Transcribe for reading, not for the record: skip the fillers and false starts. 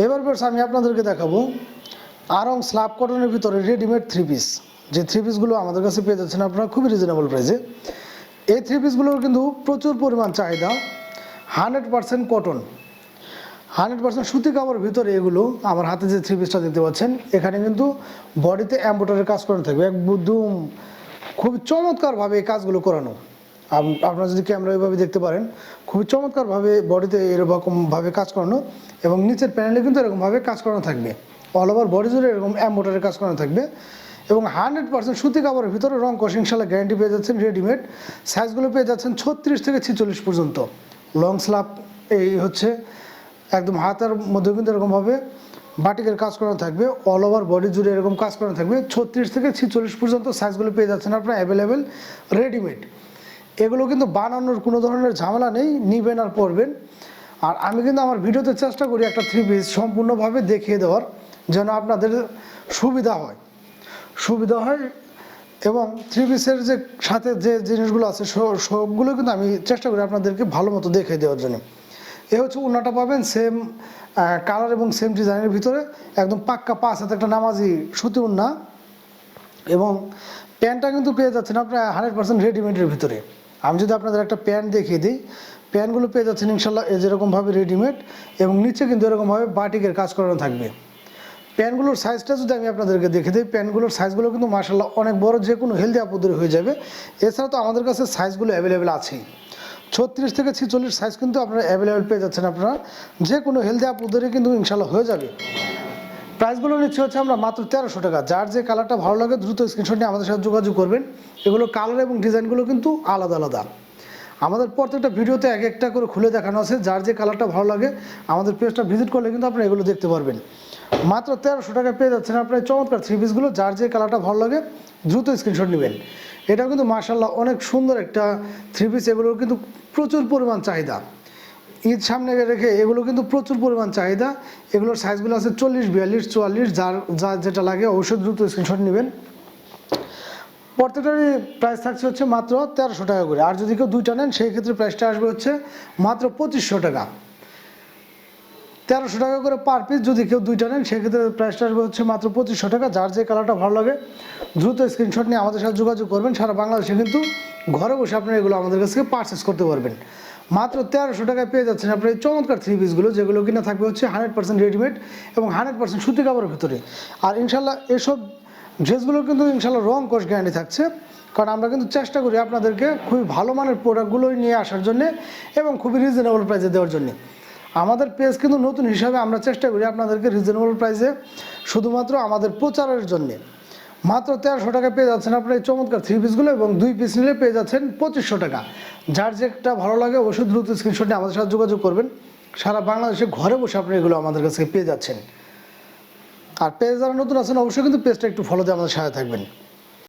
এবার বেশ আমি আপনাদেরকে দেখাবো আরং স্ল্যাব কটনের ভিতরে রেডিমেড থ্রি পিস। যে থ্রি পিসগুলো আমাদের কাছে পেয়ে যাচ্ছেন আপনারা খুবই রিজনেবল প্রাইসে। এই থ্রি পিসগুলোর কিন্তু প্রচুর পরিমাণ চাহিদা। 100% কটন, 100% সুতি কাপড়ের ভিতরে এগুলো। আমার হাতে যে থ্রি পিসটা দেখতে পাচ্ছেন, এখানে কিন্তু বডিতে এমব্রয়ডারির কাজ করানো থাকবে, একদম খুবই চমৎকারভাবে এই কাজগুলো করানো। আপনারা যদি ক্যামেরা এইভাবে দেখতে পারেন, খুবই চমৎকারভাবে বডিতে এরকমভাবে কাজ করানো, এবং নিচের প্যানেলে কিন্তু এরকমভাবে কাজ করানো থাকবে। অল ওভার বডি জুড়ে এরকম এমব্রয়ডারির কাজ করানো থাকবে, এবং 100% সুতি কাপড়ের ভিতরে রং কষ ইনশাল্লাহ গ্যারান্টি পেয়ে যাচ্ছেন। রেডিমেড সাইজগুলো পেয়ে যাচ্ছেন 36 থেকে 46 পর্যন্ত। লং স্লাব এই হচ্ছে একদম হাতের মধ্যে কিন্তু এরকমভাবে বাটিকের কাজ করানো থাকবে, অল ওভার বডি জুড়ে এরকম কাজ করানো থাকবে। 36 থেকে 46 পর্যন্ত সাইজগুলো পেয়ে যাচ্ছেন আপনারা অ্যাভেলেবেল রেডিমেড। এগুলো কিন্তু বানানোর কোনো ধরনের ঝামেলা নেই, নিবেন আর পরবেন। আর আমি কিন্তু আমার ভিডিওতে চেষ্টা করি একটা থ্রি পিস সম্পূর্ণভাবে দেখিয়ে দেওয়ার, যেন আপনাদের সুবিধা হয় এবং থ্রি পিসের যে সাথে যে জিনিসগুলো আছে সবগুলো কিন্তু আমি চেষ্টা করি আপনাদেরকে ভালো মতো দেখিয়ে দেওয়ার জন্য। এ হচ্ছে ওড়নাটা পাবেন সেম কালার এবং সেম ডিজাইনের ভিতরে, একদম পাক্কা 5 হাতে একটা নামাজি সুতি ওড়না। এবং প্যান্টটা কিন্তু পেয়ে যাচ্ছেন আপনার 100% রেডিমেডের ভিতরে। আমি যদি আপনাদের একটা প্যান্ট দেখিয়ে দিই, প্যান্টগুলো পেয়ে যাচ্ছেন ইনশাল্লাহ যেরকমভাবে রেডিমেড, এবং নিচে কিন্তু এরকমভাবে বাটিকের কাজ করানো থাকবে। প্যান্টগুলোর সাইজটা যদি আমি আপনাদেরকে দেখে দিই, প্যান্টগুলোর সাইজগুলো কিন্তু মাশাআল্লাহ অনেক বড়, যে কোনো হেলদি আপুদের হয়ে যাবে। এছাড়া তো আমাদের কাছে সাইজগুলো অ্যাভেলেবেল আছেই। 36 থেকে 46 সাইজ কিন্তু আপনারা অ্যাভেলেবেল পেয়ে যাচ্ছেন। আপনারা যে কোনো হেলদি আপুদেরই কিন্তু ইনশাল্লাহ হয়ে যাবে। প্রাইসগুলো নিচ্ছে হচ্ছে আমরা মাত্র 1300 টাকা। যার যে কালারটা ভালো লাগে দ্রুত স্ক্রিনশট নিয়ে আমাদের সাথে যোগাযোগ করবেন। এগুলো কালার এবং ডিজাইনগুলো কিন্তু আলাদা আলাদা। আমাদের প্রত্যেকটা ভিডিওতে এক একটা করে খুলে দেখানো আছে। যার যে কালারটা ভালো লাগে আমাদের পেজটা ভিজিট করলে কিন্তু আপনারা এগুলো দেখতে পারবেন। মাত্র 1300 টাকায় পেয়ে যাচ্ছেন আপনার চমৎকার থ্রি পিসগুলো। যার যে কালারটা ভালো লাগে দ্রুত স্ক্রিনশট নেবেন। এটাও কিন্তু মাশাআল্লাহ অনেক সুন্দর একটা থ্রি পিস। এগুলোর কিন্তু প্রচুর পরিমাণ চাহিদা। ঈদ সামনে রেখে এগুলো কিন্তু প্রচুর পরিমাণ চাহিদা। এগুলোর সাইজগুলো আছে 40, 42, 44। যার যেটা লাগে অবশ্যই দ্রুত স্ক্রিনশট নেবেন। প্রত্যেকটারই প্রাইস থাকছে হচ্ছে মাত্র 1300 টাকা করে। আর যদি কেউ দুইটা নেন সেই ক্ষেত্রে প্রাইসটা আসবে হচ্ছে মাত্র 2500 টাকা। 1300 টাকা করে পার পিস। যদি কেউ দুইটা নেন সেক্ষেত্রে প্রাইসটা আসবে হচ্ছে মাত্র 2500 টাকা। যার যে কালারটা ভালো লাগে দ্রুত স্ক্রিনশট নিয়ে আমাদের সাথে যোগাযোগ করবেন। সারা বাংলাদেশে কিন্তু ঘরে বসে আপনারা এগুলো আমাদের কাছ থেকে পারচেস করতে পারবেন। মাত্র 1300 টাকায় পেয়ে যাচ্ছেন আপনার এই চমৎকার থ্রি পিসগুলো, যেগুলো কিনা থাকবে হচ্ছে 100% রেডিমেড এবং 100% সুতি কাপড়ের ভিতরে। আর ইনশাল্লাহ এসব ড্রেসগুলো কিন্তু ইনশাল্লাহ রং কষ গ্যারান্টি থাকছে, কারণ আমরা কিন্তু চেষ্টা করি আপনাদেরকে খুবই ভালো মানের প্রোডাক্টগুলোই নিয়ে আসার জন্যে এবং খুবই রিজনেবল প্রাইসে দেওয়ার জন্যে। আমাদের পেজ কিন্তু নতুন হিসাবে আমরা চেষ্টা করি আপনাদেরকে রিজনেবল প্রাইসে শুধুমাত্র আমাদের প্রচারের জন্যে। মাত্র 1300 টাকায় পেয়ে যাচ্ছেন আপনার এই চমৎকার থ্রি পিসগুলো, এবং 2 পিস নিলে পেয়ে যাচ্ছেন 2500 টাকা। যার যেটা ভালো লাগে অবশ্যই দ্রুত স্ক্রিনশট নিয়ে আমাদের সাথে যোগাযোগ করবেন। সারা বাংলাদেশে ঘরে বসে আপনি এগুলো আমাদের কাছে পেয়ে যাচ্ছেন। আর পেজ যারা নতুন আছেন অবশ্যই কিন্তু পেজটা একটু ফলো দিয়ে আমাদের সাথে থাকবেন।